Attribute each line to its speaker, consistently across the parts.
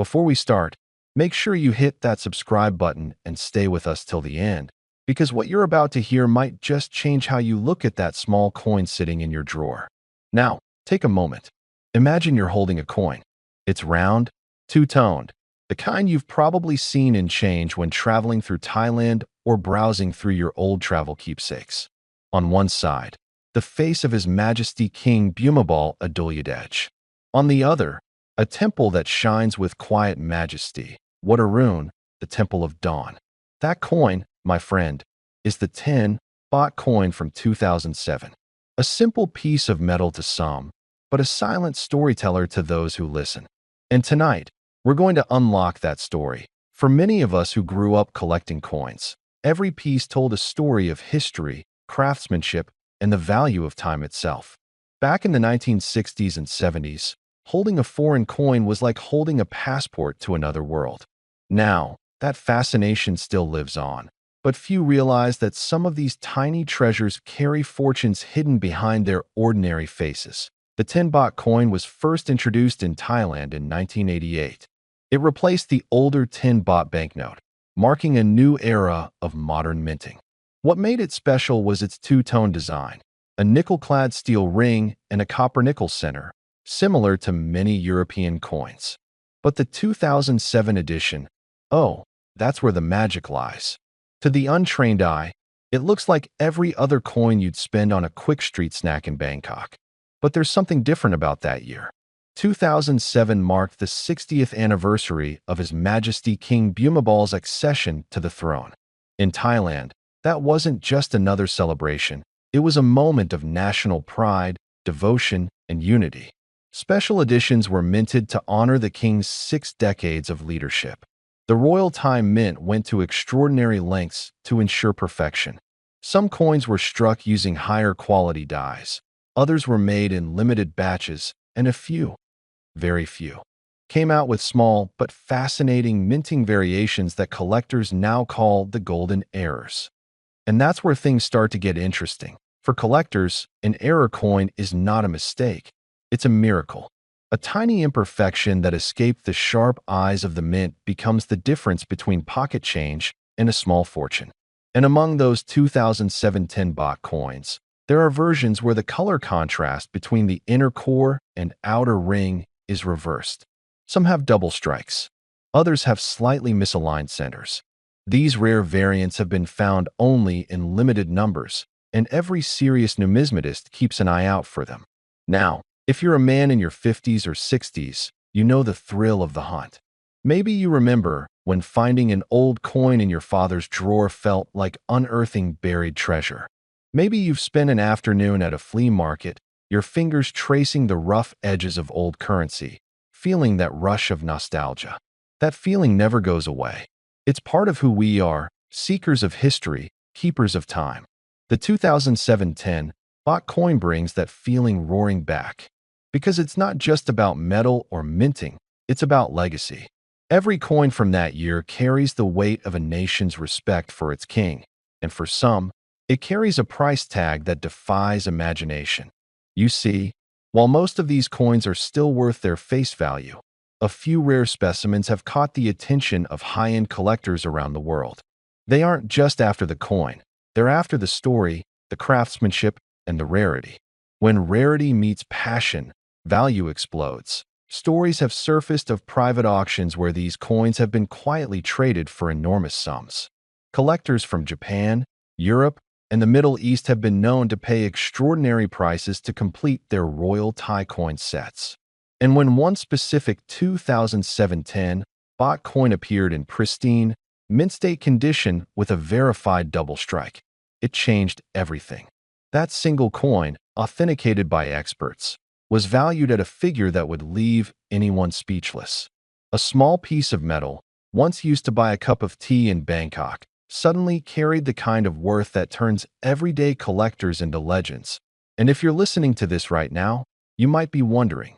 Speaker 1: Before we start, make sure you hit that subscribe button and stay with us till the end, because what you're about to hear might just change how you look at that small coin sitting in your drawer. Now, take a moment. Imagine you're holding a coin. It's round, two-toned, the kind you've probably seen in change when traveling through Thailand or browsing through your old travel keepsakes. On one side, the face of His Majesty King Bhumibol Adulyadej. On the other, a temple that shines with quiet majesty. What a rune, the Temple of Dawn. That coin, my friend, is the 10 Baht coin from 2007. A simple piece of metal to some, but a silent storyteller to those who listen. And tonight, we're going to unlock that story. For many of us who grew up collecting coins, every piece told a story of history, craftsmanship, and the value of time itself. Back in the 1960s and 70s, holding a foreign coin was like holding a passport to another world. Now, that fascination still lives on, but few realize that some of these tiny treasures carry fortunes hidden behind their ordinary faces. The 10 Baht coin was first introduced in Thailand in 1988. It replaced the older 10 Baht banknote, marking a new era of modern minting. What made it special was its two-tone design, a nickel-clad steel ring and a copper-nickel center, similar to many European coins. But the 2007 edition, oh, that's where the magic lies. To the untrained eye, it looks like every other coin you'd spend on a quick street snack in Bangkok. But there's something different about that year. 2007 marked the 60th anniversary of His Majesty King Bhumibol's accession to the throne. In Thailand, that wasn't just another celebration. It was a moment of national pride, devotion, and unity. Special editions were minted to honor the king's 6 decades of leadership. The Royal Thai Mint went to extraordinary lengths to ensure perfection. Some coins were struck using higher quality dies. Others were made in limited batches, and a few, very few, came out with small but fascinating minting variations that collectors now call the golden errors. And that's where things start to get interesting. For collectors, an error coin is not a mistake. It's a miracle. A tiny imperfection that escaped the sharp eyes of the mint becomes the difference between pocket change and a small fortune. And among those 2007 10 Baht coins, there are versions where the color contrast between the inner core and outer ring is reversed. Some have double strikes. Others have slightly misaligned centers. These rare variants have been found only in limited numbers, and every serious numismatist keeps an eye out for them. Now, if you're a man in your 50s or 60s, you know the thrill of the hunt. Maybe you remember when finding an old coin in your father's drawer felt like unearthing buried treasure. Maybe you've spent an afternoon at a flea market, your fingers tracing the rough edges of old currency, feeling that rush of nostalgia. That feeling never goes away. It's part of who we are, seekers of history, keepers of time. The 2007 10 Baht coin brings that feeling roaring back. Because it's not just about metal or minting, it's about legacy. Every coin from that year carries the weight of a nation's respect for its king, and for some, it carries a price tag that defies imagination. You see, while most of these coins are still worth their face value, a few rare specimens have caught the attention of high-end collectors around the world. They aren't just after the coin, they're after the story, the craftsmanship, and the rarity. When rarity meets passion, value explodes. Stories have surfaced of private auctions where these coins have been quietly traded for enormous sums. Collectors from Japan, Europe, and the Middle East have been known to pay extraordinary prices to complete their royal Thai coin sets. And when one specific 2007 10 Baht coin appeared in pristine, mint-state condition with a verified double strike, it changed everything. That single coin, authenticated by experts, was valued at a figure that would leave anyone speechless. A small piece of metal, once used to buy a cup of tea in Bangkok, suddenly carried the kind of worth that turns everyday collectors into legends. And if you're listening to this right now, you might be wondering,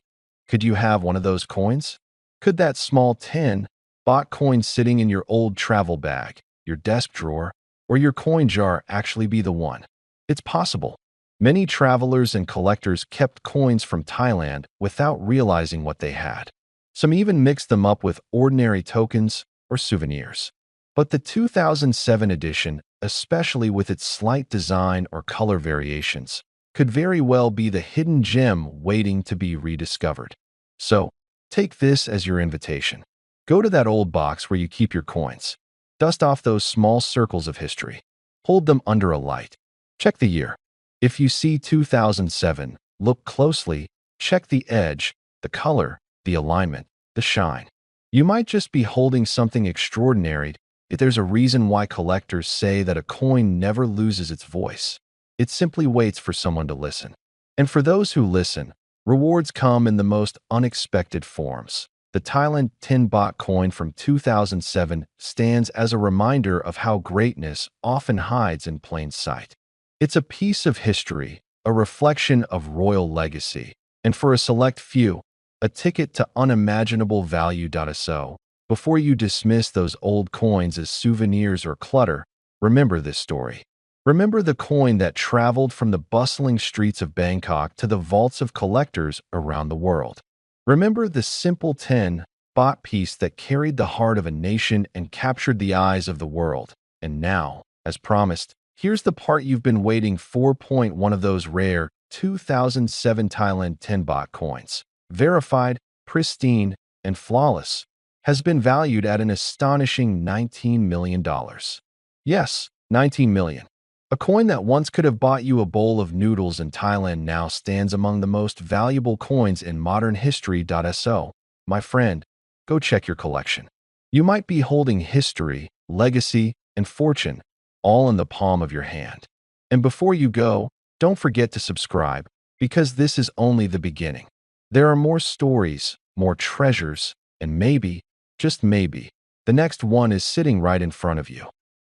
Speaker 1: could you have one of those coins? Could that small 10 Baht coin sitting in your old travel bag, your desk drawer, or your coin jar actually be the one? It's possible. Many travelers and collectors kept coins from Thailand without realizing what they had. Some even mix them up with ordinary tokens or souvenirs. But the 2007 edition, especially with its slight design or color variations, could very well be the hidden gem waiting to be rediscovered. So, take this as your invitation. Go to that old box where you keep your coins. Dust off those small circles of history. Hold them under a light. Check the year. If you see 2007, look closely. Check the edge, the color, the alignment, the shine. You might just be holding something extraordinary. If there's a reason why collectors say that a coin never loses its voice. It simply waits for someone to listen. And for those who listen, rewards come in the most unexpected forms. The Thailand 10 Baht coin from 2007 stands as a reminder of how greatness often hides in plain sight. It's a piece of history, a reflection of royal legacy, and for a select few, a ticket to unimaginable value. So, before you dismiss those old coins as souvenirs or clutter, remember this story. Remember the coin that traveled from the bustling streets of Bangkok to the vaults of collectors around the world. Remember the simple 10 baht piece that carried the heart of a nation and captured the eyes of the world. And now, as promised, here's the part you've been waiting for. One of those rare 2007 Thailand 10 baht coins, verified, pristine, and flawless, has been valued at an astonishing $19 million. Yes, $19 million. A coin that once could have bought you a bowl of noodles in Thailand now stands among the most valuable coins in modern history. So, my friend, go check your collection. You might be holding history, legacy, and fortune all in the palm of your hand. And before you go, don't forget to subscribe, because this is only the beginning. There are more stories, more treasures, and maybe, just maybe, the next one is sitting right in front of you.